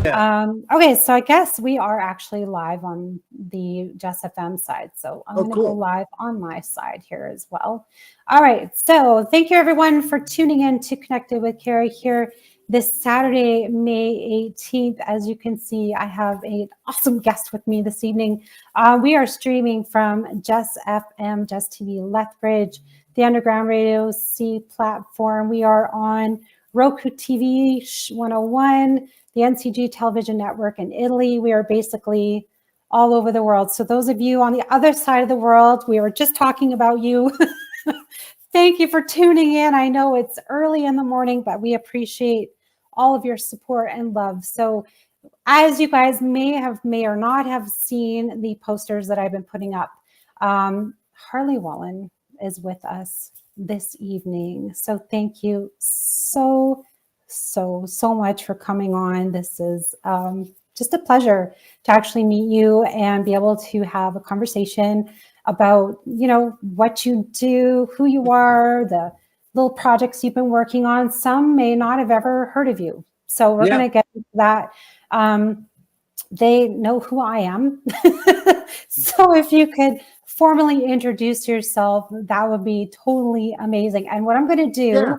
Okay, so I guess we are actually live on the Jess FM side. So I'm going to go live on my side here as well. All right. So thank you everyone for tuning in to Connected with Cari here this Saturday, May 18th. As you can see, I have an awesome guest with me this evening. We are streaming from Jess FM, Jess TV Lethbridge, the Underground Radio C platform. We are on Roku TV 101, the NCG television network in Italy. We are basically all over the world. So those of you on the other side of the world, we were just talking about you. Thank you for tuning in. I know it's early in the morning, but we appreciate all of your support and love. So as you guys may or not have seen the posters that I've been putting up, Harley Wallen is with us this evening. So thank you so much for coming on. This is just a pleasure to actually meet you and be able to have a conversation about, you know, what you do, who you are, the little projects you've been working on. Some may not have ever heard of you. So we're going to get into that. They know who I am. So if you could formally introduce yourself, that would be totally amazing. And what I'm going to do,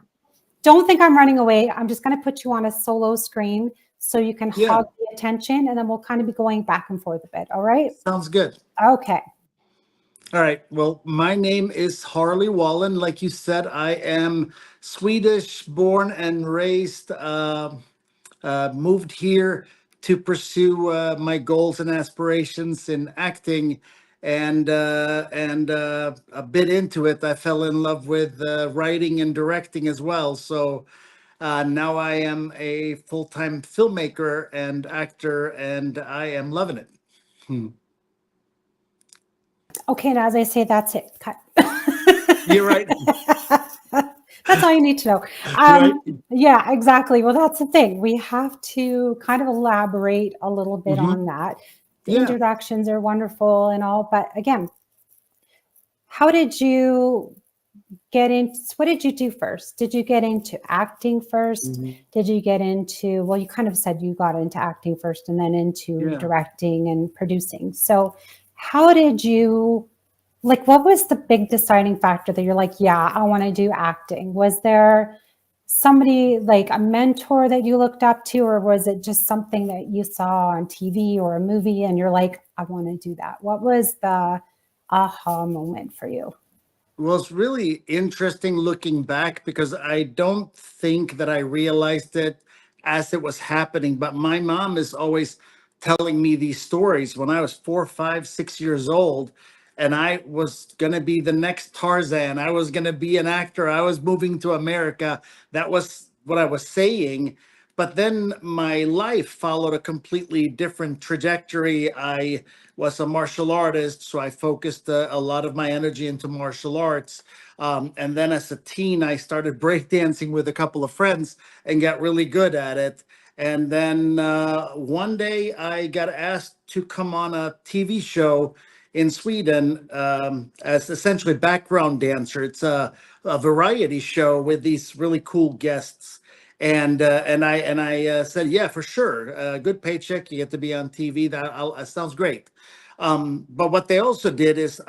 don't think I'm running away. I'm just going to put you on a solo screen so you can hog the attention, and then we'll kind of be going back and forth a bit. All right? Sounds good. Okay. All right. Well, my name is Harley Wallen. Like you said, I am Swedish, born and raised, moved here to pursue my goals and aspirations in acting. And a bit into it, I fell in love with writing and directing as well. So now I am a full-time filmmaker and actor, and I am loving it. Okay, and as I say, that's it. Cut. You're right. That's all you need to know. Right. Yeah, exactly. Well, that's the thing. We have to kind of elaborate a little bit on that. The introductions are wonderful and all, but again, how did you get into, what did you do first? Did you get into acting first? Did you get into, well, you kind of said you got into acting first and then into directing and producing. So how did you, like, what was the big deciding factor that you're like, yeah, I want to do acting? Was there somebody, like a mentor that you looked up to, or was it just something that you saw on TV or a movie and you're like, I want to do that? What was the aha moment for you? Well, it's really interesting looking back because I don't think that I realized it as it was happening. But my mom is always telling me these stories when I was 4, 5, 6 years old, and I was going to be the next Tarzan. I was going to be an actor. I was moving to America. That was what I was saying. But then my life followed a completely different trajectory. I was a martial artist, so I focused a lot of my energy into martial arts. And then as a teen, I started breakdancing with a couple of friends and got really good at it. And then one day I got asked to come on a TV show in Sweden as essentially background dancer. It's a variety show with these really cool guests. And I said, yeah, for sure. Good paycheck. You get to be on TV. That sounds great. But what they also did is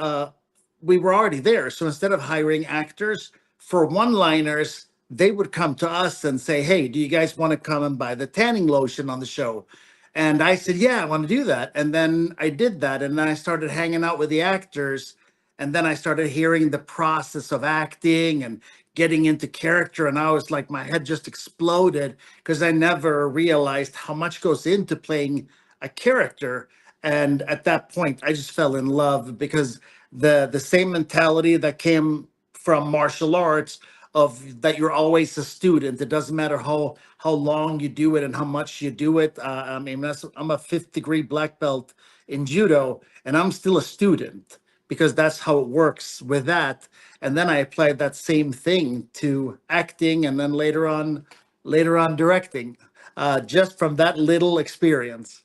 we were already there. So instead of hiring actors for one-liners, they would come to us and say, hey, do you guys want to come and buy the tanning lotion on the show? And I said, yeah, I want to do that. And then I did that. And then I started hanging out with the actors. And then I started hearing the process of acting and getting into character. And I was like, my head just exploded because I never realized how much goes into playing a character. And at that point, I just fell in love because the same mentality that came from martial arts of that you're always a student. It doesn't matter how long you do it and how much you do it. I mean, I'm a 5th degree black belt in Judo, and I'm still a student because that's how it works with that. And then I applied that same thing to acting, and then later on directing, just from that little experience.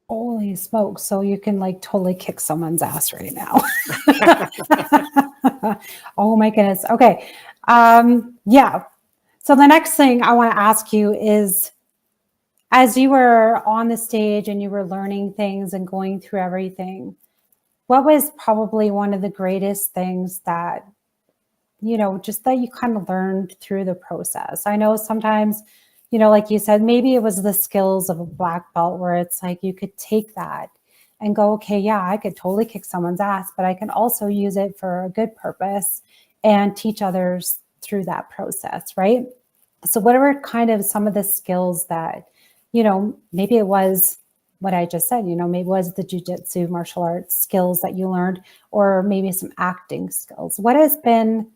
Holy smokes. So you can like totally kick someone's ass right now. Oh my goodness. Okay. Yeah. So the next thing I want to ask you is, as you were on the stage and you were learning things and going through everything, what was probably one of the greatest things that, just that you kind of learned through the process? I know sometimes, like you said, maybe it was the skills of a black belt where it's like you could take that and go, okay, yeah, I could totally kick someone's ass, but I can also use it for a good purpose and teach others through that process, right? So what are kind of some of the skills that, maybe it was what I just said, maybe it was the jiu-jitsu martial arts skills that you learned, or maybe some acting skills. What has been,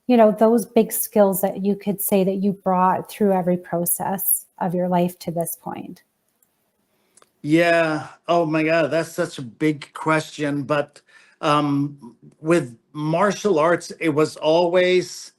those big skills that you could say that you brought through every process of your life to this point? Yeah. Oh my God, that's such a big question. But with martial arts, it was always,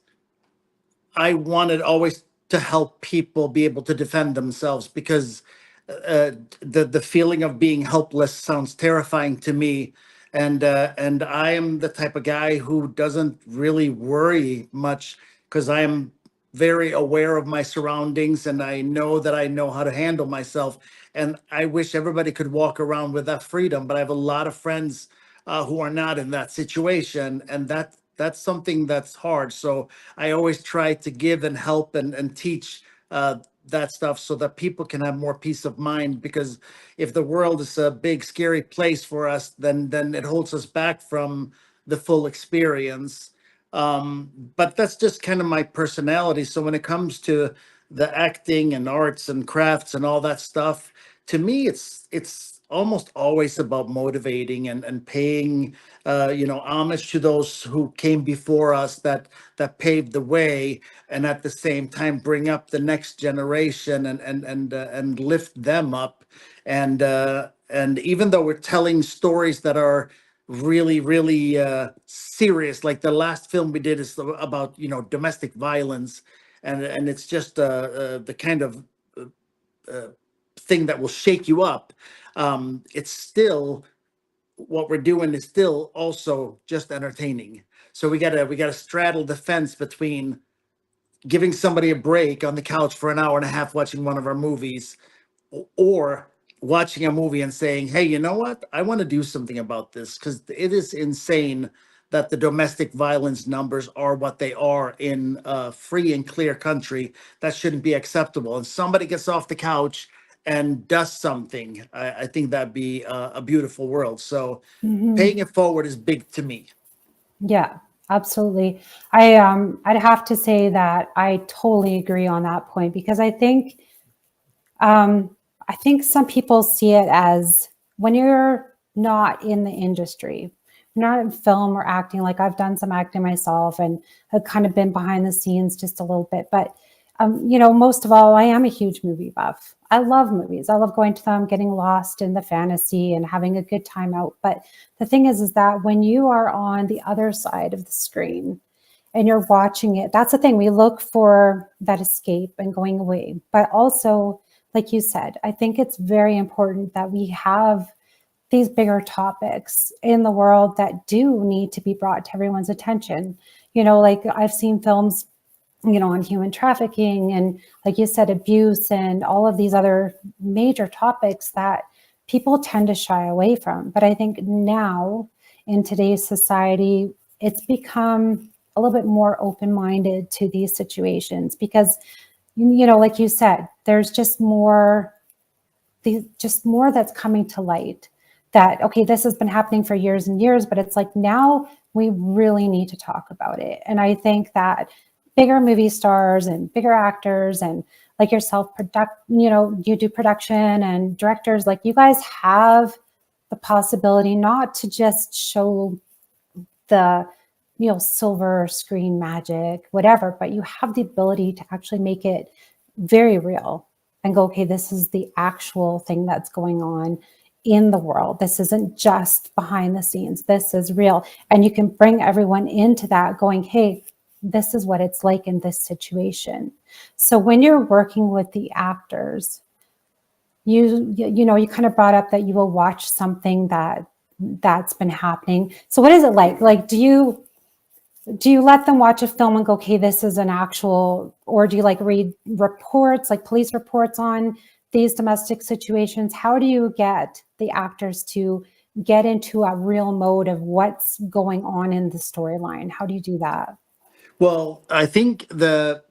I wanted always to help people be able to defend themselves, because the feeling of being helpless sounds terrifying to me, and I am the type of guy who doesn't really worry much, because I am very aware of my surroundings, and I know how to handle myself. And I wish everybody could walk around with that freedom, but I have a lot of friends who are not in that situation, and that's something that's hard. So I always try to give and help and teach that stuff, so that people can have more peace of mind. Because if the world is a big scary place for us, then it holds us back from the full experience. But that's just kind of my personality. So when it comes to the acting and arts and crafts and all that stuff, to me, it's almost always about motivating and paying homage to those who came before us, that paved the way, and at the same time bring up the next generation and lift them up. And even though we're telling stories that are really serious, like the last film we did is about domestic violence, and it's just the kind of uh, thing that will shake you up. It's still, what we're doing is still also just entertaining. So we gotta straddle the fence between giving somebody a break on the couch for an hour and a half watching one of our movies, or watching a movie and saying, hey, you know what, I want to do something about this, because it is insane that the domestic violence numbers are what they are in a free and clear country. That shouldn't be acceptable, and somebody gets off the couch and does something. I think that'd be a beautiful world. So Mm-hmm. paying it forward is big to me. Yeah, absolutely. I'd have to say that I totally agree on that point, because I think some people see it as, when you're not in the industry, not in film or acting, like I've done some acting myself and have kind of been behind the scenes just a little bit. But, most of all, I am a huge movie buff. I love movies. I love going to them, getting lost in the fantasy and having a good time out. But the thing is that when you are on the other side of the screen and you're watching it, that's the thing. We look for that escape and going away. But also, like you said, I think it's very important that we have these bigger topics in the world that do need to be brought to everyone's attention. Like I've seen films, on human trafficking and, like you said, abuse and all of these other major topics that people tend to shy away from. But I think now in today's society, it's become a little bit more open-minded to these situations, because, like you said, there's just more that's coming to light, that, okay, this has been happening for years and years, but it's like now we really need to talk about it. And I think that bigger movie stars and bigger actors and like yourself, you do production and directors, like you guys have the possibility not to just show the silver screen magic, whatever, but you have the ability to actually make it very real and go, okay, this is the actual thing that's going on in the world. This isn't just behind the scenes. This is real. And you can bring everyone into that going, hey, this is what it's like in this situation. So when you're working with the actors, you kind of brought up that you will watch something that's been happening. So what is it like? Like, do you let them watch a film and go, okay, this is an actual, or do you like read reports, like police reports on these domestic situations, how do you get the actors to get into a real mode of what's going on in the storyline? How do you do that? Well, I think the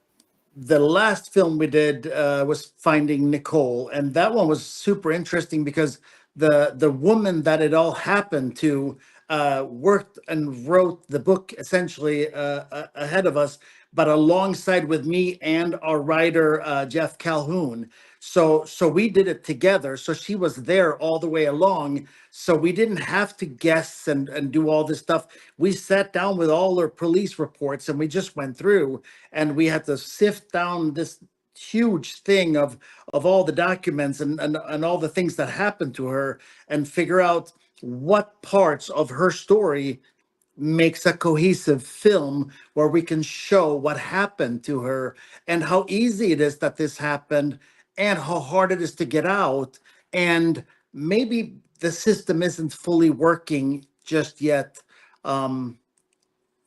last film we did was Finding Nicole, and that one was super interesting because the woman that it all happened to worked and wrote the book essentially ahead of us, but alongside with me and our writer Jeff Calhoun. So we did it together. So she was there all the way along. So we didn't have to guess and do all this stuff. We sat down with all our police reports and we just went through, and we had to sift down this huge thing of all the documents and all the things that happened to her, and figure out what parts of her story makes a cohesive film where we can show what happened to her and how easy it is that this happened and how hard it is to get out, and maybe the system isn't fully working just yet. um,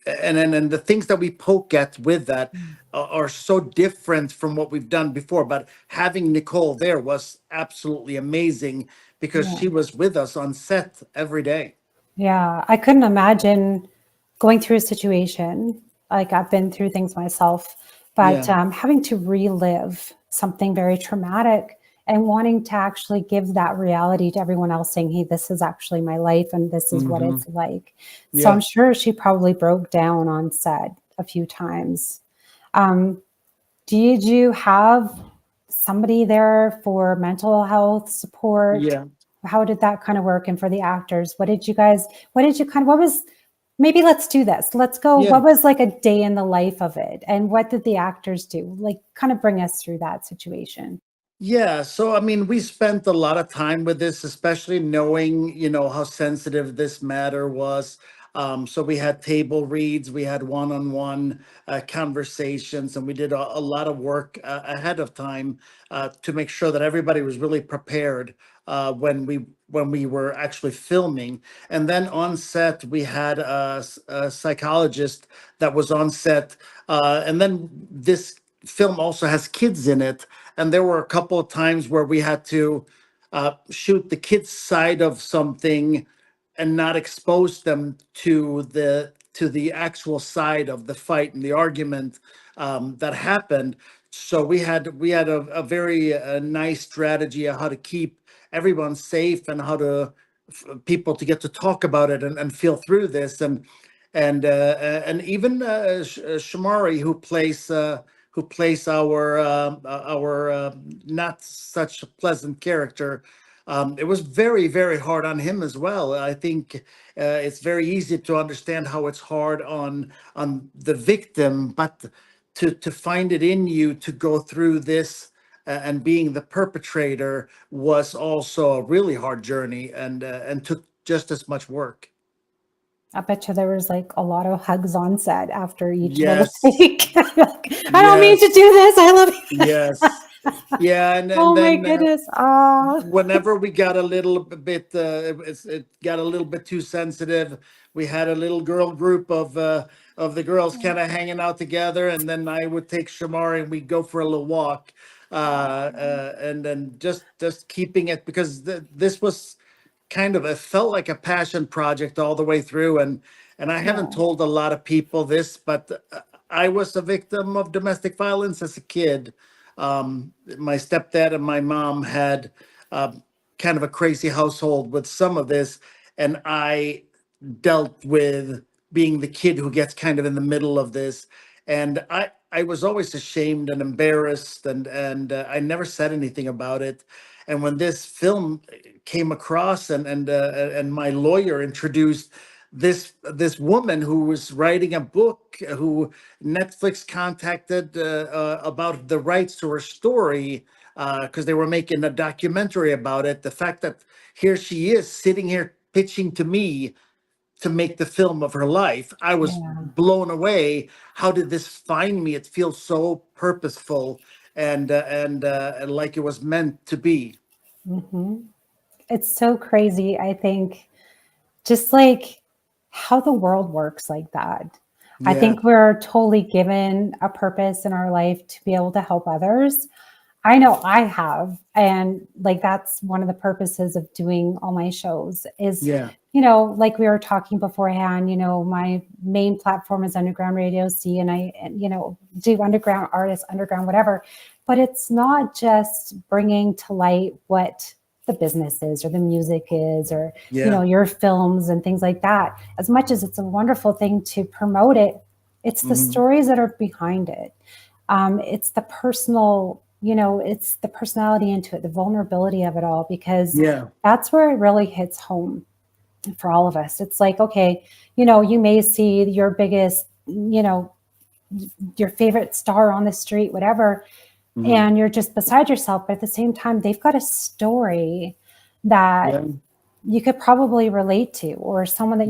and the things that we poke at with that are so different from what we've done before. But having Nicole there was absolutely amazing because Yeah. she was with us on set every day. Yeah, I couldn't imagine going through a situation like I've been through things myself, but Yeah. having to relive something very traumatic and wanting to actually give that reality to everyone else, saying, "Hey, this is actually my life, and this is what Hmm. it's like." So I'm Yeah. sure she probably broke down on set a few times. Um, did you have somebody there for mental health support? Yeah. How did that kind of work? And for the actors, what was, maybe let's do this. Let's go. Yeah. What was like a day in the life of it? And what did the actors do? Like, kind of bring us through that situation. Yeah, so I mean, we spent a lot of time with this, especially knowing, how sensitive this matter was. So we had table reads, we had one-on-one conversations, and we did a lot of work ahead of time to make sure that everybody was really prepared when we were actually filming. And then on set, we had a psychologist that was on set, and then this film also has kids in it, and there were a couple of times where we had to shoot the kids' side of something and not expose them to the actual side of the fight and the argument that happened. So we had a very nice strategy of how to keep everyone safe and how to people to get to talk about it and feel through this, and even Shamari, who plays our not such pleasant character. It was very, very hard on him as well. I think it's very easy to understand how it's hard on the victim, but to find it in you to go through this and being the perpetrator was also a really hard journey, and took just as much work. I bet you there was like a lot of hugs on set after each little Yes, take. I don't mean to yes, do this. I love yes. you. Yeah, and Oh my then goodness. Oh, whenever we got a little bit, it got a little bit too sensitive. We had a little girl group of the girls kind of hanging out together, and then I would take Shamari and we'd go for a little walk, and then just keeping it because this was kind of, it felt like a passion project all the way through, and I haven't yeah. told a lot of people this, but I was a victim of domestic violence as a kid. My stepdad and my mom had kind of a crazy household with some of this, and I dealt with being the kid who gets kind of in the middle of this, and I was always ashamed and embarrassed, and I never said anything about it. And when this film came across, and my lawyer introduced this woman who was writing a book, who Netflix contacted about the rights to her story because they were making a documentary about it. The fact that here she is sitting here pitching to me to make the film of her life, I was Yeah. blown away. How did this find me? It feels so purposeful and like it was meant to be. Hmm. It's so crazy. I think just like how the world works like that. I Yeah. think we're totally given a purpose in our life to be able to help others. I know I have. And like, that's one of the purposes of doing all my shows is, Yeah. like we were talking beforehand, my main platform is Underground Radio C, and I, do underground artists, underground, whatever. But it's not just bringing to light what the business is or the music is, or, your films and things like that. As much as it's a wonderful thing to promote it, it's the stories that are behind it. It's the personal, it's the personality into it, the vulnerability of it all, because that's where it really hits home for all of us. It's like, okay, you may see your biggest, your favorite star on the street, whatever, and you're just beside yourself. But at the same time, they've got a story that you could probably relate to, or someone that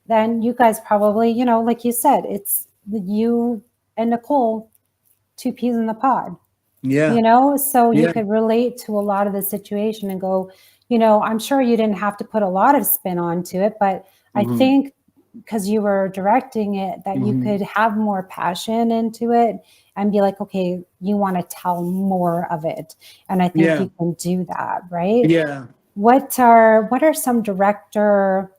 then you guys probably, like you said, it's you and Nicole, two peas in the pod. So you could relate to a lot of the situation and go, I'm sure you didn't have to put a lot of spin onto it, but I think because you were directing it, that you could have more passion into it and be like, okay, you want to tell more of it. And I think you can do that, right? Yeah. What are some director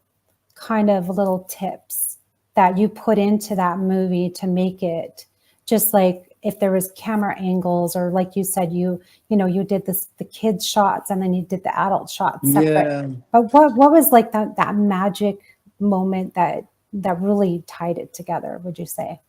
kind of little tips that you put into that movie to make it just like, if there was camera angles, or like you said, you did the kids shots and then you did the adult shots separate. But what was like that magic moment that really tied it together, would you say?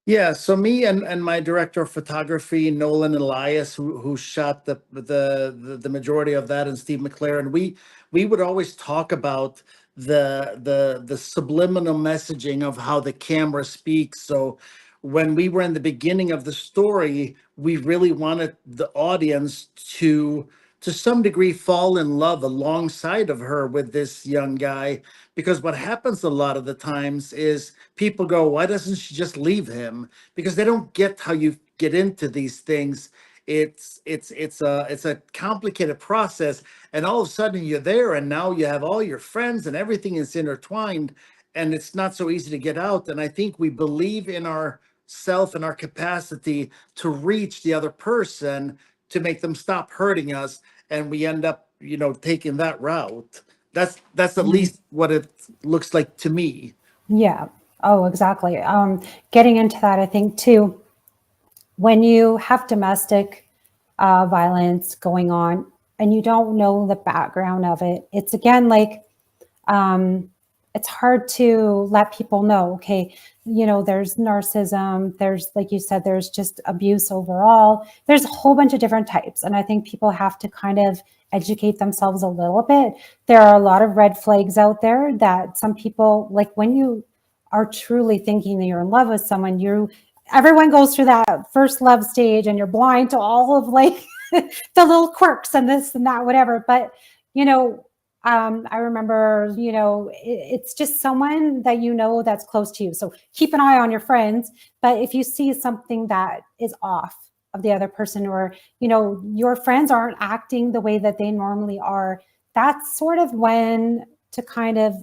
Yeah, so me and my director of photography, Nolan Elias, who shot the majority of that, and Steve McLaren, we would always talk about the subliminal messaging of how the camera speaks. So when we were in the beginning of the story, we really wanted the audience to some degree fall in love alongside of her with this young guy, because what happens a lot of the times is people go, why doesn't she just leave him? Because they don't get how you get into these things. It's a complicated process, and all of a sudden you're there, and now you have all your friends and everything is intertwined, and it's not so easy to get out. And I think we believe in our self and our capacity to reach the other person, to make them stop hurting us, and we end up taking that route. That's at least what it looks like to me. Yeah. Oh, exactly. Getting into that, I think too, when you have domestic violence going on and you don't know the background of it, it's again like, it's hard to let people know, okay, there's narcissism, there's, like you said, there's just abuse overall. There's a whole bunch of different types. And I think people have to kind of educate themselves a little bit. There are a lot of red flags out there that some people, like when you are truly thinking that you're in love with someone, everyone goes through that first love stage and you're blind to all of like the little quirks and this and that, whatever. But, I remember, it's just someone that that's close to you. So keep an eye on your friends. But if you see something that is off of the other person, or, your friends aren't acting the way that they normally are, that's sort of when to kind of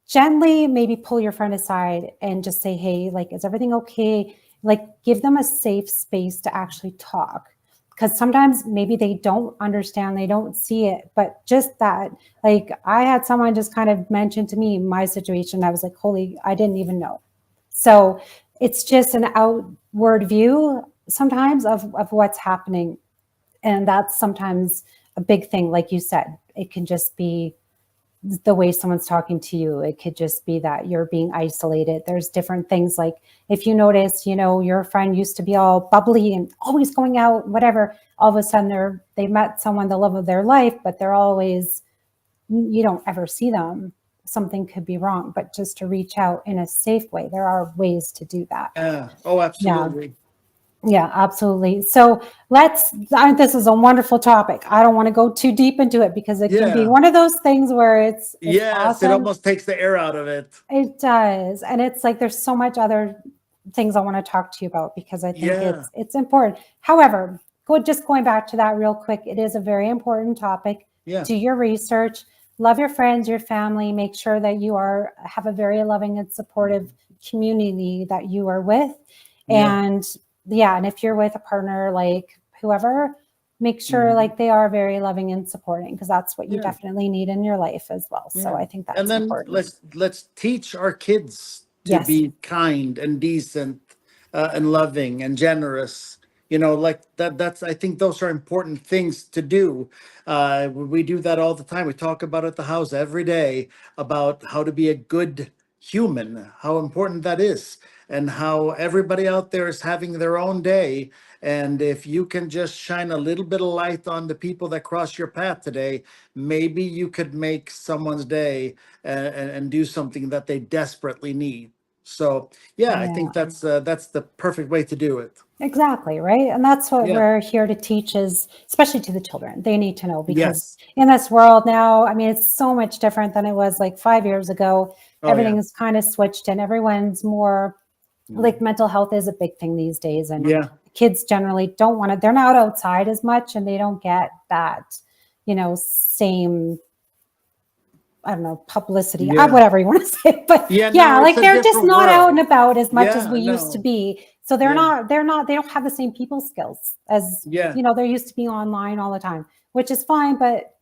gently maybe pull your friend aside and just say, hey, like, is everything okay? Like, give them a safe space to actually talk. Because sometimes maybe they don't understand, they don't see it, but just that, like, I had someone just kind of mention to me my situation. I was like, holy, I didn't even know. So it's just an outward view sometimes of what's happening. And that's sometimes a big thing. Like you said, it can just be the way someone's talking to you. It could just be that you're being isolated. There's different things. Like if you notice, your friend used to be all bubbly and always going out, whatever, all of a sudden they met someone, the love of their life, but they're always, you don't ever see them. Something could be wrong, but just to reach out in a safe way. There are ways to do that. Yeah. Oh, absolutely. Yeah, absolutely. So this is a wonderful topic. I don't want to go too deep into it because it can be one of those things where it's yes, awesome. It almost takes the air out of it. It does. And it's like, there's so much other things I want to talk to you about because I think it's important. However, going back to that real quick, it is a very important topic. Yeah. Do your research, love your friends, your family, make sure that you have a very loving and supportive community that you are with. And yeah, and if you're with a partner, like whoever, make sure like they are very loving and supporting, because that's what you definitely need in your life as well. So I think And that's then important. let's teach our kids to Yes. be kind and decent, and loving and generous. Like that. I think those are important things to do. We do that all the time. We talk about it at the house every day about how to be a good human, how important that is, and how everybody out there is having their own day. And if you can just shine a little bit of light on the people that cross your path today, maybe you could make someone's day, and do something that they desperately need. So yeah, I think that's the perfect way to do it. Exactly, right? And that's what Yeah. we're here to teach, is especially to the children. They need to know, because Yes. in this world now, I mean, it's so much different than it was like 5 years ago. Oh yeah. Everything's kind of switched, and everyone's more like, mental health is a big thing these days. And Yeah. kids generally don't want to, they're not outside as much, and they don't get that, same, I don't know, publicity, whatever you want to say. But No, like they're just not out and about as much as Yeah, we used to no. be. So they don't have the same people skills as, Yeah. they're used to being online all the time, which is fine. But,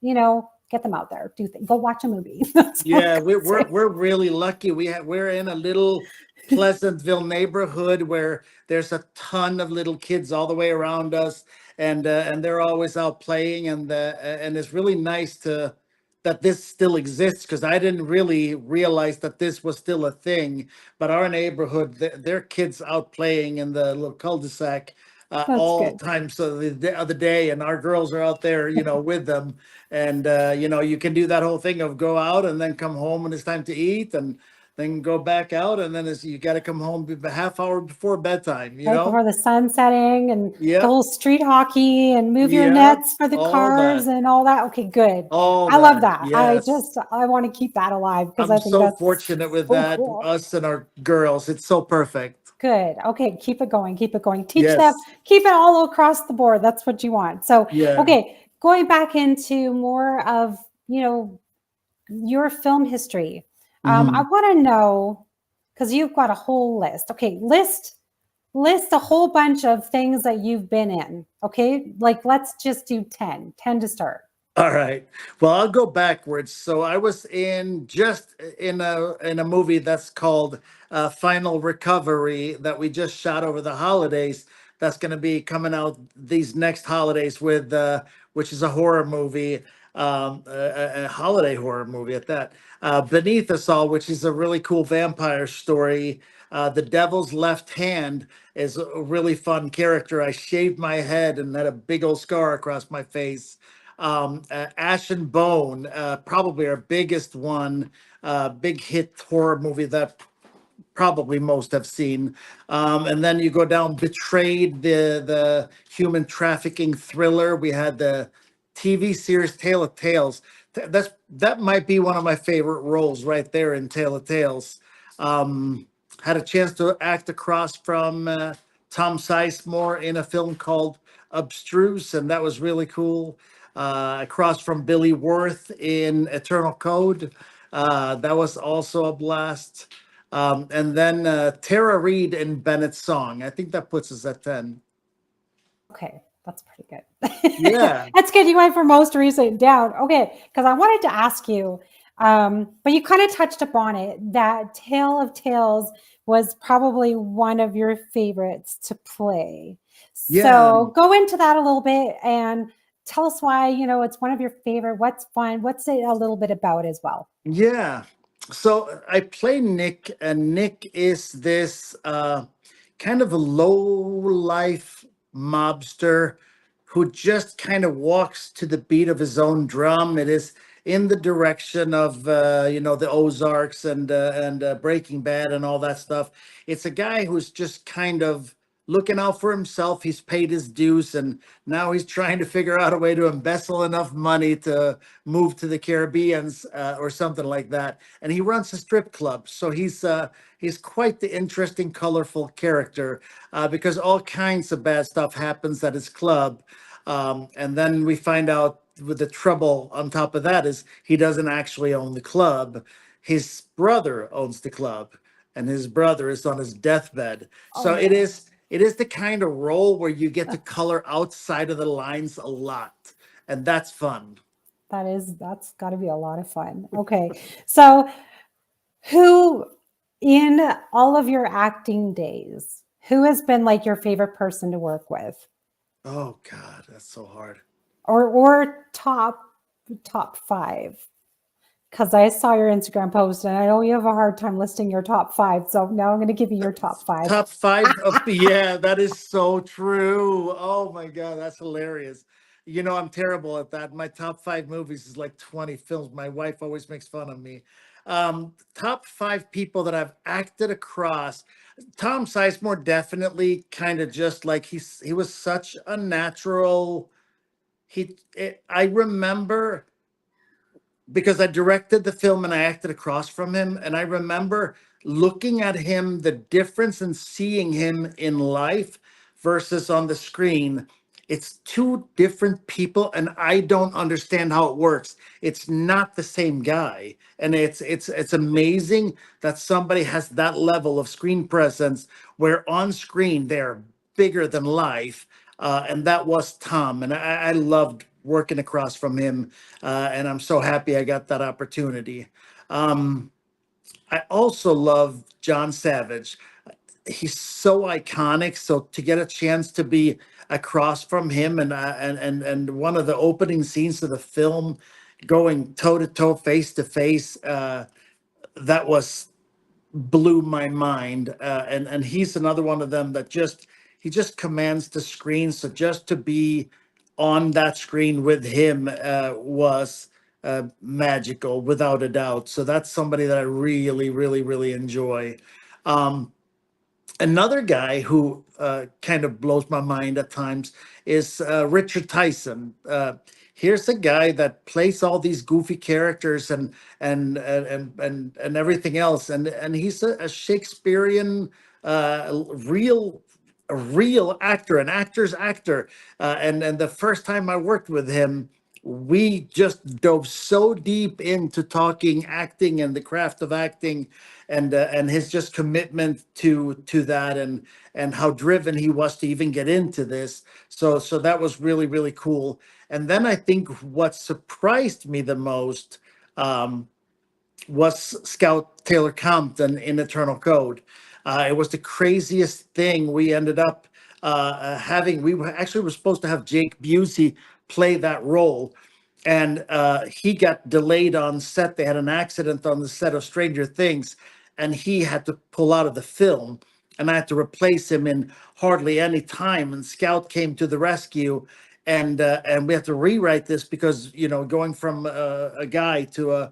get them out there, go watch a movie. That's all Yeah, I'm gonna say. we're really lucky. We're in a little Pleasantville neighborhood where there's a ton of little kids all the way around us, and they're always out playing, and it's really nice to that this still exists, because I didn't really realize that this was still a thing. But our neighborhood, their kids out playing in the little cul-de-sac, That's all good. times of the other day, and our girls are out there, with them. And you can do that whole thing of go out and then come home when it's time to eat, and then go back out, and then you got to come home a half hour before bedtime. Right before the sun setting, and the Yep. whole street hockey, and move your Yep. nets for the All cars that. and all that. Okay, good. All I love that. that. Yes. I want to keep that alive, because I'm I think so that's fortunate with so that. cool. Us and our girls. It's so perfect. Good. Okay, keep it going. Keep it going. Teach them. Yes. Keep it all across the board. That's what you want. So, Yeah. okay, going back into more of, your film history. I Mhm. want to know, because you've got a whole list. Okay, list a whole bunch of things that you've been in. Okay, like let's just do 10 to start. All right. Well, I'll go backwards. So I was in a movie that's called Final Recovery, that we just shot over the holidays. That's going to be coming out these next holidays, with which is a horror movie, a holiday horror movie at that. Beneath Us All, which is a really cool vampire story. The Devil's Left Hand is a really fun character. I shaved my head and had a big old scar across my face. Ash and Bone, probably our biggest one, big hit horror movie that probably most have seen. And then you go down Betrayed, the human trafficking thriller. We had the TV series Tale of Tales. That might be one of my favorite roles right there in Tale of Tales. Had a chance to act across from Tom Sizemore in a film called Abstruse, and that was really cool. Across from Billy Worth in Eternal Code. That was also a blast. And then Tara Reid in Bennett's Song. I think that puts us at 10. Okay, that's pretty good. Yeah. That's good. You went for most recent down. Okay, because I wanted to ask you, but you kind of touched upon it, that Tale of Tales was probably one of your favorites to play. Yeah. So go into that a little bit and tell us why, it's one of your favorite. What's fun? What's it a little bit about as well? Yeah. So I play Nick, and Nick is this kind of a low life mobster who just kind of walks to the beat of his own drum. It is in the direction of the Ozarks and Breaking Bad and all that stuff. It's a guy who's just kind of looking out for himself. He's paid his dues, and now he's trying to figure out a way to embezzle enough money to move to the Caribbean, or something like that. And he runs a strip club, so he's quite the interesting, colorful character, because all kinds of bad stuff happens at his club. And then we find out, with the trouble on top of that, is he doesn't actually own the club. His brother owns the club, and his brother is on his deathbed. Oh So it no. is it is the kind of role where you get to color outside of the lines a lot, and that's fun. That's got to be a lot of fun. Okay. So who in all of your acting days, who has been like your favorite person to work with? Oh God, that's so hard. Or top five? Because I saw your Instagram post and I know you have a hard time listing your top five. So now I'm going to give you your top five. Top five of yeah, that is so true. Oh my God, that's hilarious. You know, I'm terrible at that. My top five movies is like 20 films. My wife always makes fun of me. Top five people that I've acted across. Tom Sizemore definitely kind of just like he was such a natural. I remember because I directed the film and I acted across from him. And I remember looking at him, the difference in seeing him in life versus on the screen. It's two different people, and I don't understand how it works. It's not the same guy, and it's amazing that somebody has that level of screen presence where on screen they're bigger than life, and that was Tom, and I loved working across from him, and I'm so happy I got that opportunity. Um, I also love John Savage. He's so iconic. So to get a chance to be across from him, and one of the opening scenes of the film, going toe to toe, face to face, that was blew my mind. And he's another one of them that he just commands the screen. So just to be on that screen with him was magical, without a doubt. So that's somebody that I really, really, really enjoy. Um, Another guy who kind of blows my mind at times is Richard Tyson. Here's a guy that plays all these goofy characters and everything else, and he's a Shakespearean real a real actor, an actor's actor. And the first time I worked with him, we just dove so deep into talking acting and the craft of acting, and his just commitment to that, and how driven he was to even get into this. So that was really, really cool. And then I think what surprised me the most was Scout Taylor Compton in Eternal Code. It was the craziest thing. We ended up having, actually were supposed to have Jake Busey play that role. And he got delayed on set. They had an accident on the set of Stranger Things, and he had to pull out of the film. And I had to replace him in hardly any time. And Scout came to the rescue, and we had to rewrite this because, you know, going from a guy to a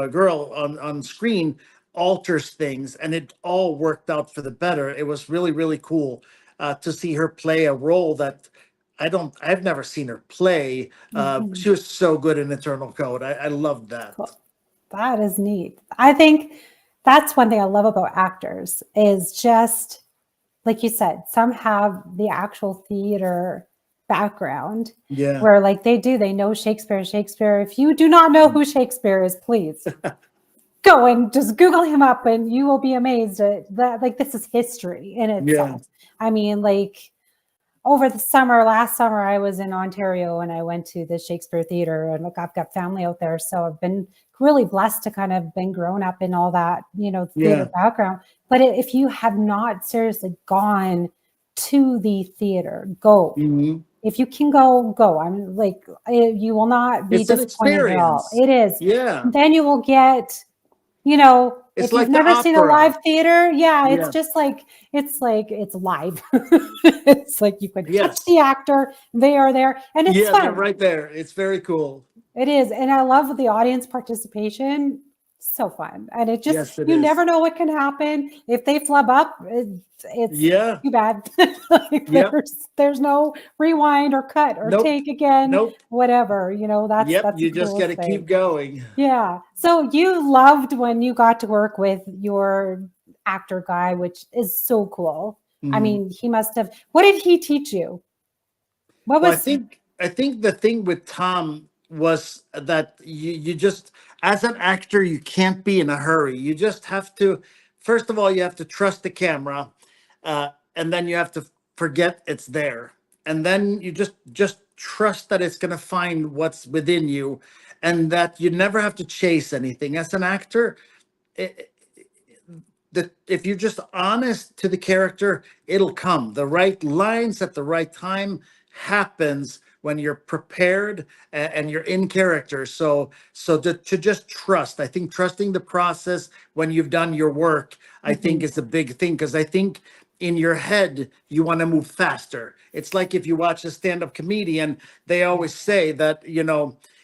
girl on screen alters things, and it all worked out for the better. It was really, really cool to see her play a role that I've never seen her play. She was so good in Eternal Code. I loved that. Cool. That is neat. I think that's one thing I love about actors is just, like you said, some have the actual theater background, Yeah. where like they know Shakespeare. If you do not know who Shakespeare is, please go and just Google him up and you will be amazed at that. Like, this is history in itself. I mean, like, over the summer, last summer, I was in Ontario and I went to the Shakespeare Theater, and look, I've got family out there. So I've been really blessed to kind of been grown up in all that, theater background. But if you have not seriously gone to the theater, go. Mm-hmm. If you can go. I mean, like, you will not be disappointed at all. It is. Yeah. And then you will get, it's if like you've never seen a live theater, it's just like, it's live. It's like you could touch the actor, they are there, and it's fun. They're right there. It's very cool. It is. And I love the audience participation. So fun. And it just, you never know what can happen. If they flub up, it's too bad. There's no rewind or cut or take again, whatever, that's you just got to keep going. Yeah. So you loved when you got to work with your actor guy, which is so cool. I mean, he must have, what did he teach you? I think the thing with Tom was that you just, as an actor, you can't be in a hurry. You just have to, first of all, you have to trust the camera. and then you have to forget it's there, and then you just trust that it's going to find what's within you, and that you never have to chase anything as an actor. It, if you're just honest to the character, it'll come. The right lines at the right time happens when you're prepared and you're in character. So to just trust, I think trusting the process when you've done your work, I think is a big thing, because I think in your head you want to move faster. It's like if you watch a stand-up comedian, they always say that,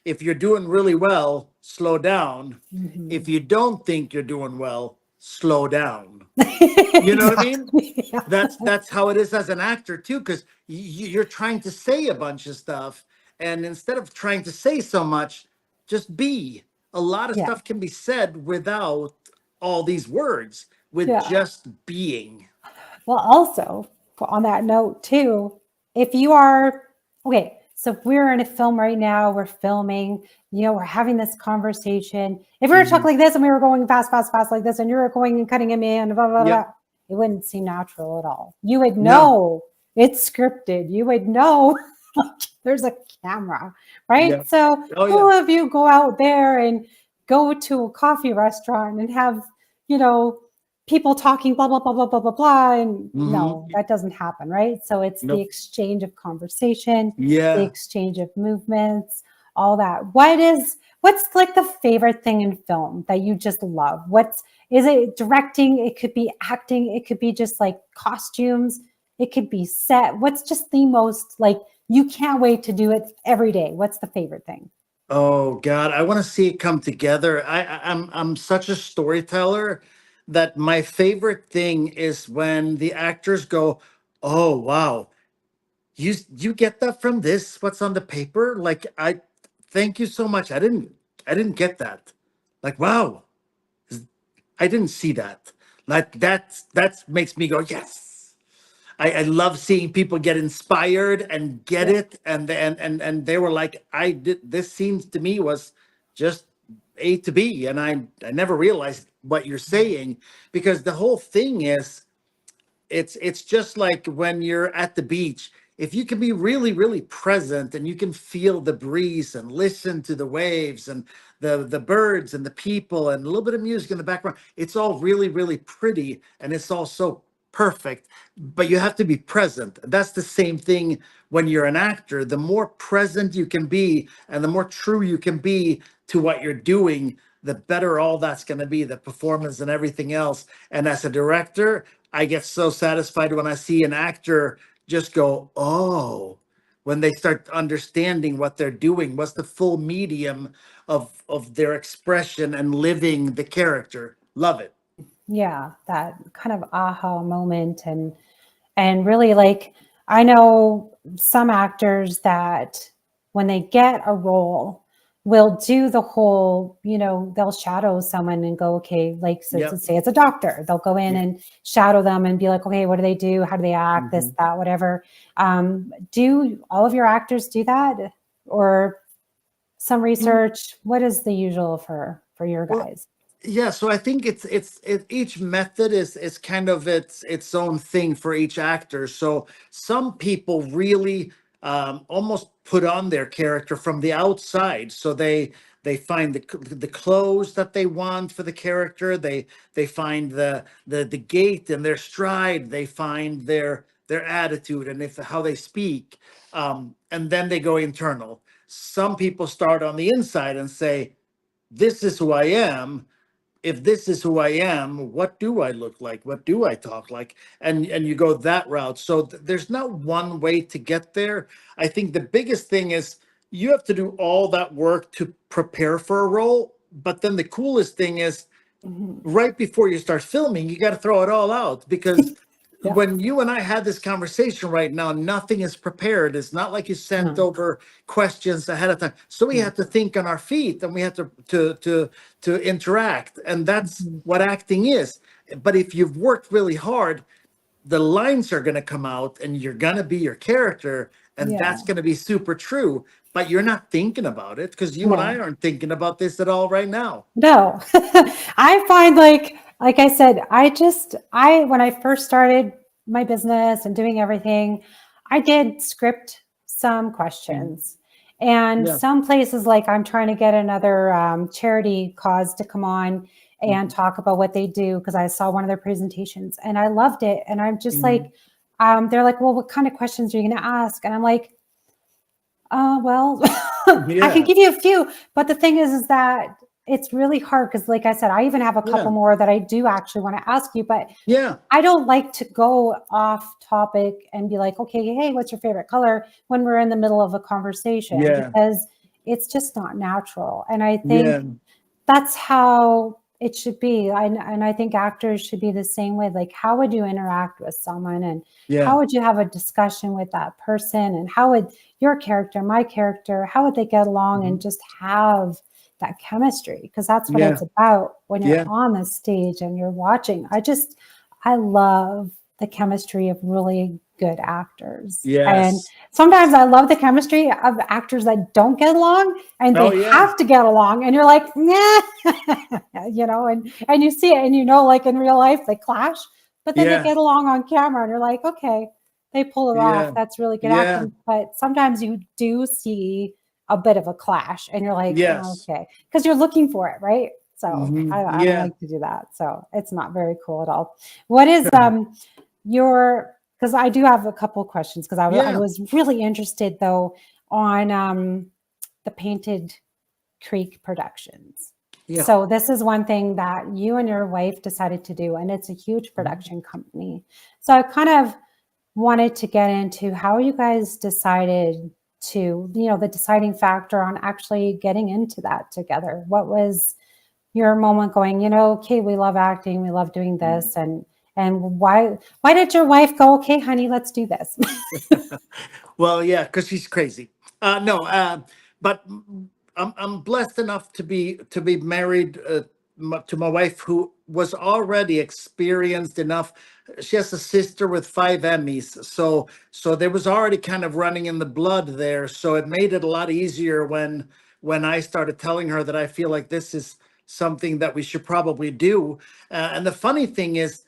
if you're doing really well, slow down. If you don't think you're doing well, slow down. You know what I mean? Yeah. That's how it is as an actor too, because you're trying to say a bunch of stuff, and instead of trying to say so much, just be. A lot of Yeah. stuff can be said without all these words, with just being. Well, also on that note too, if you are, okay, so if we're in a film right now, we're filming, we're having this conversation. If we were talking like this and we were going fast like this, and you were going and cutting at me and blah, blah, blah, it wouldn't seem natural at all. You would know it's scripted. You would know there's a camera, right? Yeah. So who of you go out there and go to a coffee restaurant and have, people talking blah, blah, blah, blah, blah, blah, blah. And no, that doesn't happen, right? So it's the exchange of conversation, the exchange of movements, all that. What's like the favorite thing in film that you just love? Is it directing? It could be acting. It could be just like costumes. It could be set. What's just the most, like, you can't wait to do it every day? What's the favorite thing? Oh God, I want to see it come together. I'm such a storyteller that my favorite thing is when the actors go, "Oh wow, you get that from this? What's on the paper? Like, I thank you so much. I didn't get that. Like, wow, I didn't see that. Like that makes me go, yes. I love seeing people get inspired and get it, and they were like, this seems to me was just A to B, and I never realized what you're saying, because the whole thing is, it's just like when you're at the beach. If you can be really, really present, and you can feel the breeze and listen to the waves and the birds and the people and a little bit of music in the background, it's all really, really pretty, and it's all so perfect. But you have to be present. That's the same thing when you're an actor. The more present you can be, and the more true you can be to what you're doing, the better all that's going to be, the performance and everything else. And as a director, I get so satisfied when I see an actor just go, oh, when they start understanding what they're doing, what's the full medium of their expression and living the character. Love it. Yeah, that kind of aha moment, and really, like, I know some actors that when they get a role will do the whole, they'll shadow someone and go, okay, like, so to say it's a doctor, they'll go in and shadow them and be like, okay, what do they do? How do they act? This, that, whatever. Do all of your actors do that, or some research? What is the usual for your guys? Yeah, so I think each method is kind of its own thing for each actor. So some people really almost put on their character from the outside. So they find the clothes that they want for the character. They find the gait and their stride. They find their attitude and how they speak, and then they go internal. Some people start on the inside and say, "This is who I am. If this is who I am, what do I look like? What do I talk like?" And you go that route. So there's not one way to get there. I think the biggest thing is you have to do all that work to prepare for a role. But then the coolest thing is right before you start filming, you got to throw it all out, because when you and I had this conversation right now, nothing is prepared. It's not like you sent over questions ahead of time. So we have to think on our feet, and we have to interact. And that's what acting is. But if you've worked really hard, the lines are going to come out, and you're going to be your character, and that's going to be super true. But you're not thinking about it, because you and I aren't thinking about this at all right now. No, I find, like I said, when I first started my business and doing everything, I did script some questions. And some places, like I'm trying to get another charity cause to come on and talk about what they do, because I saw one of their presentations and I loved it. And I'm just like, they're like, well, what kind of questions are you going to ask? And I'm like, well, I can give you a few, but the thing is that it's really hard because, like I said, I even have a couple more that I do actually want to ask you, but I don't like to go off topic and be like, okay, hey, what's your favorite color when we're in the middle of a conversation, because it's just not natural. And I think that's how it should be. And I think actors should be the same way. Like, how would you interact with someone, and how would you have a discussion with that person, and how would your character, my character, how would they get along and just have that chemistry? Because that's what it's about when you're on the stage and you're watching. I love the chemistry of really good actors. And sometimes I love the chemistry of actors that don't get along and they have to get along. And you're like, nah, and you see it and like in real life, they clash, but then they get along on camera and you're like, okay, they pull it off. That's really good acting. But sometimes you do see a bit of a clash and you're like, oh, okay, because you're looking for it, right? So I don't like to do that. So it's not very cool at all. What is because I do have a couple of questions, because I was really interested though on the Painted Creek Productions. So this is one thing that you and your wife decided to do, and it's a huge production company. So I kind of wanted to get into how you guys decided to, the deciding factor on actually getting into that together. What was your moment going, okay, we love acting, we love doing this, and why did your wife go, okay, honey, let's do this? Well, yeah, because she's crazy. But I'm blessed enough to be married to my wife, who was already experienced enough. She has a sister with 5 Emmys, so there was already kind of running in the blood there. So it made it a lot easier when I started telling her that I feel like this is something that we should probably do. And the funny thing is,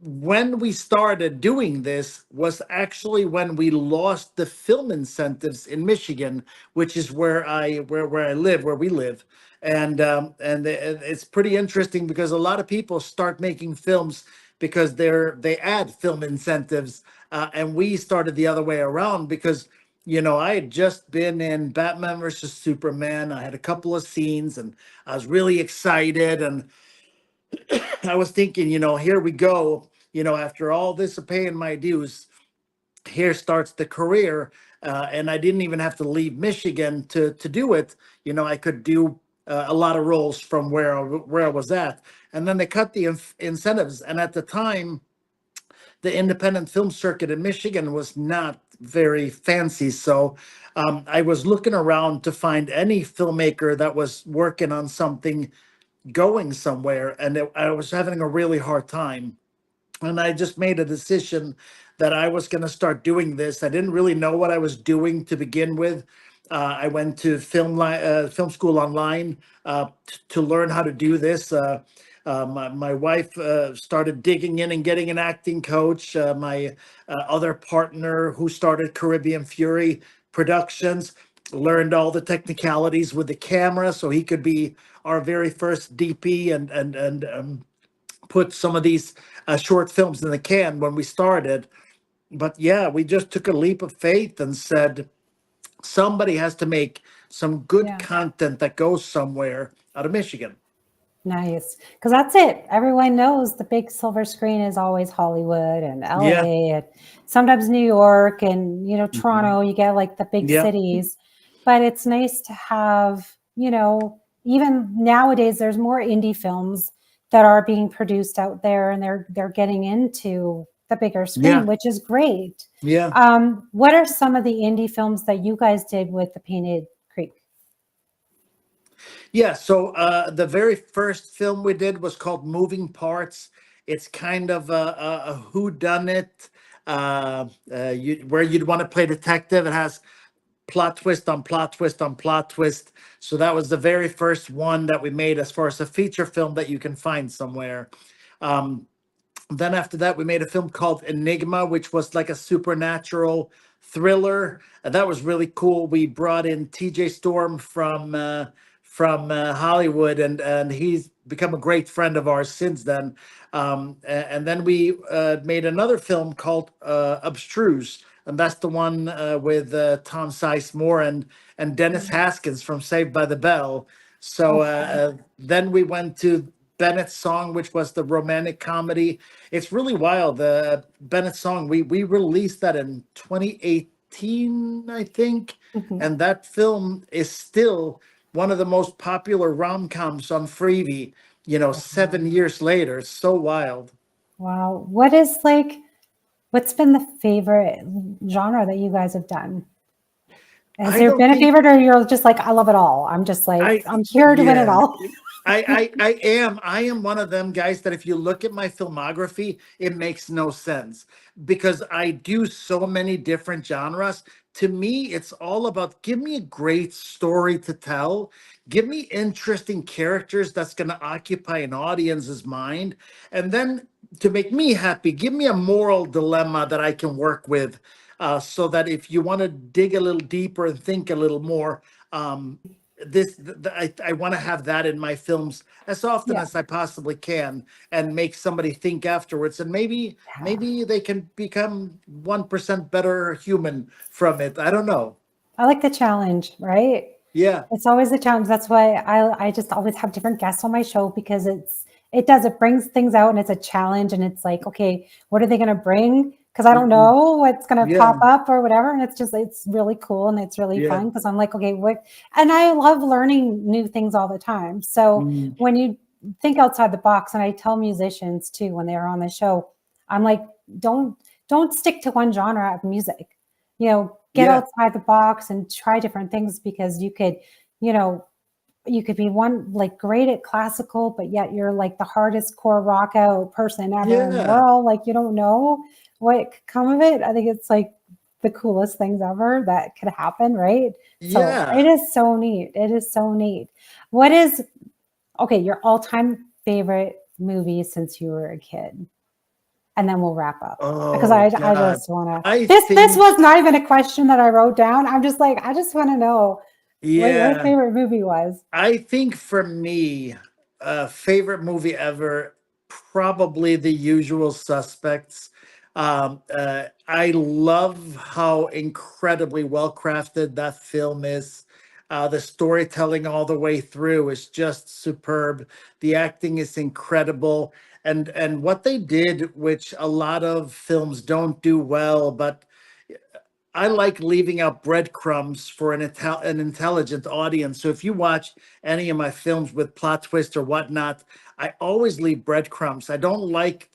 when we started doing this was actually when we lost the film incentives in Michigan, which is where we live. And it's pretty interesting because a lot of people start making films because they add film incentives, and we started the other way around because I had just been in Batman versus Superman. I had a couple of scenes and I was really excited, and I was thinking, here we go. After all this of paying my dues, here starts the career. And I didn't even have to leave Michigan to do it. I could do a lot of roles from where I was at. And then they cut the incentives. And at the time, the independent film circuit in Michigan was not very fancy. So I was looking around to find any filmmaker that was working on something going somewhere, and I was having a really hard time. And I just made a decision that I was going to start doing this. I didn't really know what I was doing to begin with. I went to film school online to learn how to do this. My wife started digging in and getting an acting coach. My other partner, who started Caribbean Fury Productions, learned all the technicalities with the camera so he could be our very first DP and put some of these short films in the can when we started. But yeah, we just took a leap of faith and said, somebody has to make some good content that goes somewhere out of Michigan. Nice. Because that's it. Everyone knows the big silver screen is always Hollywood and LA and sometimes New York and, Toronto. You get like the big cities. But it's nice to have, even nowadays, there's more indie films that are being produced out there, and they're getting into the bigger screen, which is great. What are some of the indie films that you guys did with the Painted Creek? Yeah, so the very first film we did was called Moving Parts. It's kind of a whodunit, where you'd want to play detective. It has plot twist on plot twist on plot twist. So that was the very first one that we made as far as a feature film that you can find somewhere. Then after that, we made a film called Enigma, which was like a supernatural thriller. That was really cool. We brought in TJ Storm from Hollywood, and he's become a great friend of ours since then. And then we made another film called Abstruse, and that's the one with Tom Sizemore and Dennis Haskins from Saved by the Bell. So then we went to Bennett's Song, which was the romantic comedy. It's really wild. The Bennett's Song, we released that in 2018, I think, and that film is still one of the most popular rom-coms on Freevee, 7 years later. It's so wild. Wow. What's been the favorite genre that you guys have done? Has there been a favorite, or you're just like, I love it all? I'm just like, I'm here to win it all. I am one of them guys that if you look at my filmography, it makes no sense because I do so many different genres. To me, it's all about give me a great story to tell, give me interesting characters that's going to occupy an audience's mind, and then to make me happy, give me a moral dilemma that I can work with, so that if you want to dig a little deeper and think a little more, I want to have that in my films as often as I possibly can, and make somebody think afterwards, and maybe they can become 1% better human from it. I don't know. I like the challenge, right? Yeah, it's always a challenge. That's why I just always have different guests on my show, because it brings things out, and it's a challenge, and it's like, okay, what are they going to bring? Because I don't know what's going to pop up or whatever. And it's really cool, and it's really fun, because I'm like, okay, and I love learning new things all the time. So when you think outside the box, and I tell musicians too, when they're on the show, I'm like, don't stick to one genre of music, get outside the box and try different things, because you could be one like great at classical, but yet you're like the hardest core rock out person ever in the world. Like, you don't know what could come of it. I think it's like the coolest things ever that could happen, right? So it is so neat. It is so neat. What is your all-time favorite movie since you were a kid? And then we'll wrap up, because I just want to. This was not even a question that I wrote down. I'm just like, I just want to know what your favorite movie was. I think for me, favorite movie ever, probably The Usual Suspects. I love how incredibly well crafted that film is. The storytelling all the way through is just superb. The acting is incredible, and what they did, which a lot of films don't do well, but I like leaving out breadcrumbs for an intelligent audience. So if you watch any of my films with plot twist or whatnot, I always leave breadcrumbs. I don't like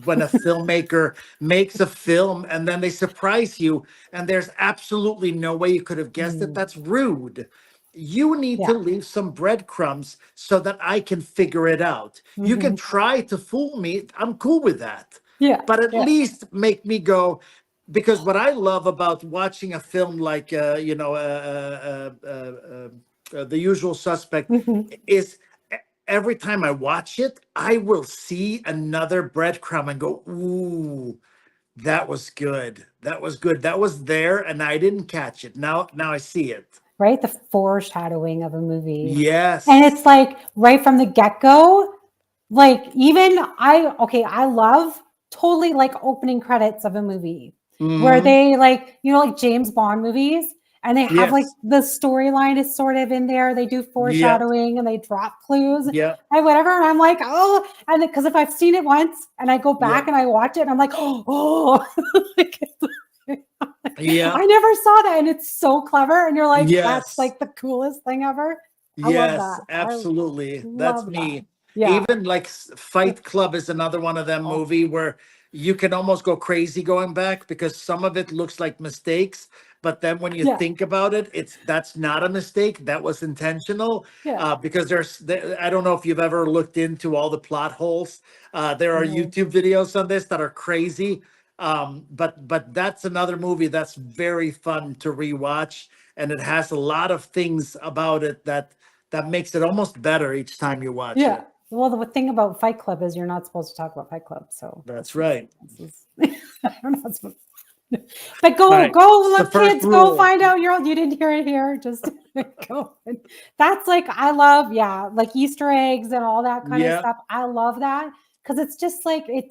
when a filmmaker makes a film and then they surprise you and there's absolutely no way you could have guessed it. That's rude. You need to leave some breadcrumbs so that I can figure it out. You can try to fool me. I'm cool with that. But at least make me go, because what I love about watching a film like The Usual Suspect is every time I watch it, I will see another breadcrumb and go, ooh, that was good. That was good. That was there and I didn't catch it. Now I see it. Right? The foreshadowing of a movie. Yes. And it's like right from the get-go, like even I love totally like opening credits of a movie where they like, like James Bond movies, and they have like the storyline is sort of in there. They do foreshadowing and they drop clues and whatever. And I'm like, oh, and because if I've seen it once and I go back and I watch it, and I'm like, oh, I never saw that, and it's so clever. And you're like, that's like the coolest thing ever. I love that. Absolutely. That's me. Even like Fight Club is another one of them movie where you can almost go crazy going back, because some of it looks like mistakes, but then when you think about it, that's not a mistake. That was intentional. Because I don't know if you've ever looked into all the plot holes. There are YouTube videos on this that are crazy. But that's another movie that's very fun to rewatch, and it has a lot of things about it that makes it almost better each time you watch it. Well, the thing about Fight Club is you're not supposed to talk about Fight Club. So That's right. I'm not supposed to. But go, Right. look, kids, rule. go find out you didn't hear it here. Just go. That's like, I love, like Easter eggs and all that kind of stuff. I love that because it's just like, it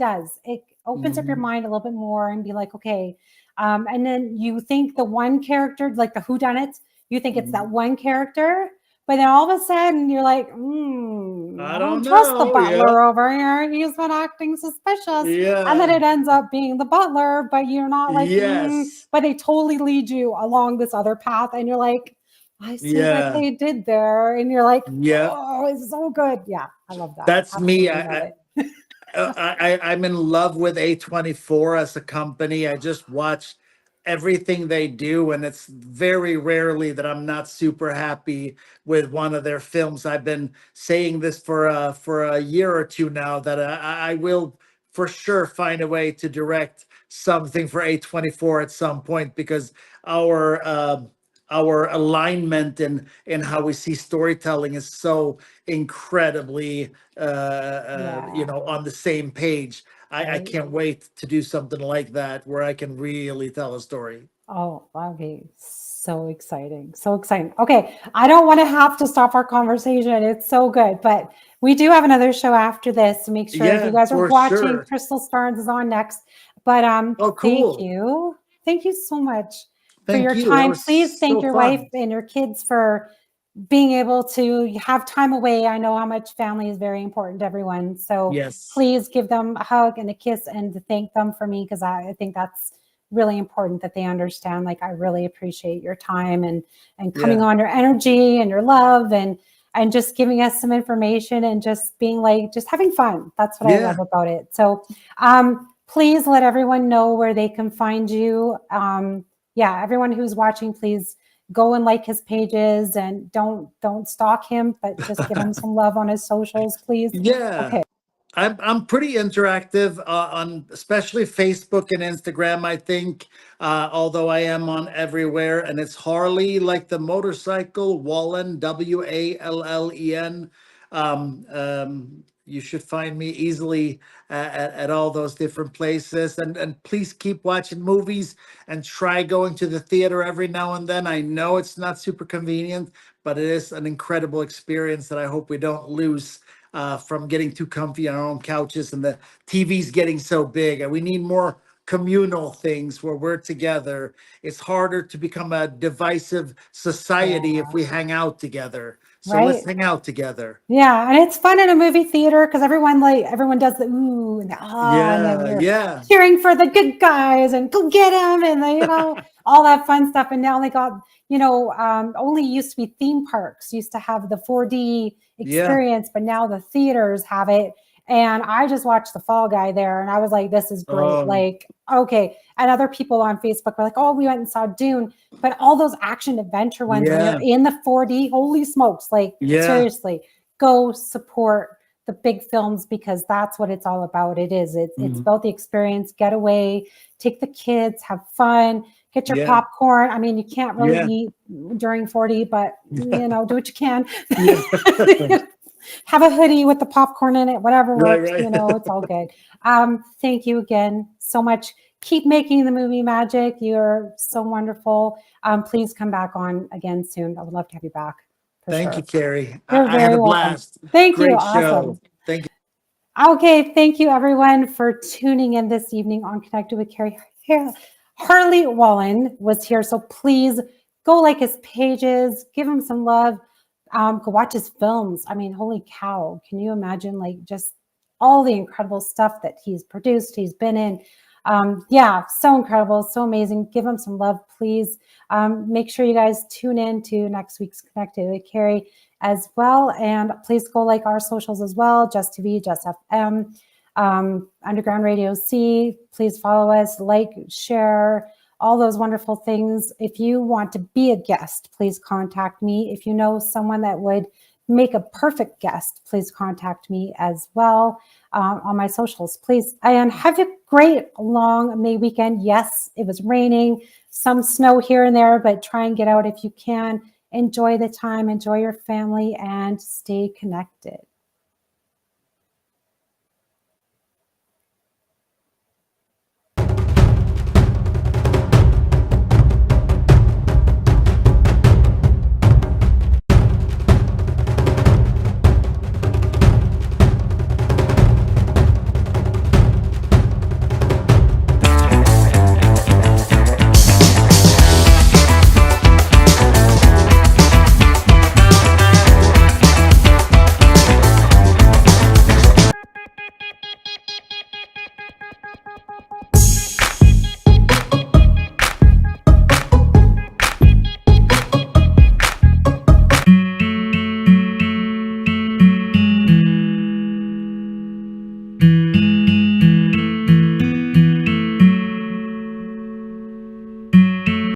opens up your mind a little bit more and be like, okay. And then you think the one character, like the whodunit, you think it's that one character. But then all of a sudden you're like, I don't trust the butler over here. He's been acting suspicious. Yeah. And then it ends up being the butler, but you're not like, yes. But they totally lead you along this other path. And you're like, I see what they did there. And you're like, oh, it's so good. Yeah, I love that. That's me. I'm in love with A24 as a company. I just watch everything they do, and it's very rarely that I'm not super happy with one of their films. I've been saying this for a year or two now, that I will for sure find a way to direct something for A24 at some point, because our alignment in how we see storytelling is so incredibly on the same page. I can't wait to do something like that where I can really tell a story. Oh, that'd be so exciting. So exciting. Okay. I don't want to have to stop our conversation. It's so good, but we do have another show after this to make sure if you guys are watching, Crystal Starnes is on next. But cool. Thank you so much for your time. Please thank your wife and your kids for being able to have time away. I know how much family is very important to everyone. So please give them a hug and a kiss and to thank them for me, because I think that's really important that they understand, like, I really appreciate your time and coming on, your energy and your love and just giving us some information and just being like, just having fun. That's what I love about it. So please let everyone know where they can find you. Everyone who's watching, please go and like his pages and don't stalk him, but just give him some love on his socials, please. Okay. I'm pretty interactive on especially Facebook and Instagram, I think, although I am on everywhere. And it's Harley, like the motorcycle, Wallen, Wallen. You should find me easily at all those different places. And please keep watching movies and try going to the theater every now and then. I know it's not super convenient, but it is an incredible experience that I hope we don't lose from getting too comfy on our own couches and the TV's getting so big. And we need more communal things where we're together. It's harder to become a divisive society if we hang out together. So let's hang out together. Yeah, and it's fun in a movie theater because everyone does the ooh and the and then cheering for the good guys and go get them and all that fun stuff. And now they got only used to be theme parks used to have the 4D experience, but now the theaters have it. And I just watched The Fall Guy there, and I was like, "This is great!" Like, okay. And other people on Facebook were like, "Oh, we went and saw Dune," but all those action adventure ones when you're in the 4D, holy smokes! Like, seriously, go support the big films because that's what it's all about. It's about the experience. Get away, take the kids, have fun, get your popcorn. I mean, you can't really eat during 4D, but do what you can. Have a hoodie with the popcorn in it, whatever works, it's all good. Thank you again so much. Keep making the movie magic. You're so wonderful. Please come back on again soon. I would love to have you back. Thank you, Cari. You're very welcome. Thank you. Awesome. Thank you. Okay. Thank you, everyone, for tuning in this evening on Connected with Cari. Harley Wallen was here. So please go like his pages, give him some love. Go watch his films. I mean, holy cow. Can you imagine just all the incredible stuff that he's produced, he's been in? So incredible, so amazing. Give him some love, please. Make sure you guys tune in to next week's Connected with Cari as well. And please go like our socials as well, Jess TV, Jess FM, Underground Radio C. Please follow us, like, share, all those wonderful things. If you want to be a guest, please contact me. If you know someone that would make a perfect guest, please contact me as well on my socials, please. And have a great long May weekend. Yes, it was raining, some snow here and there, but try and get out if you can. Enjoy the time, enjoy your family, and stay connected.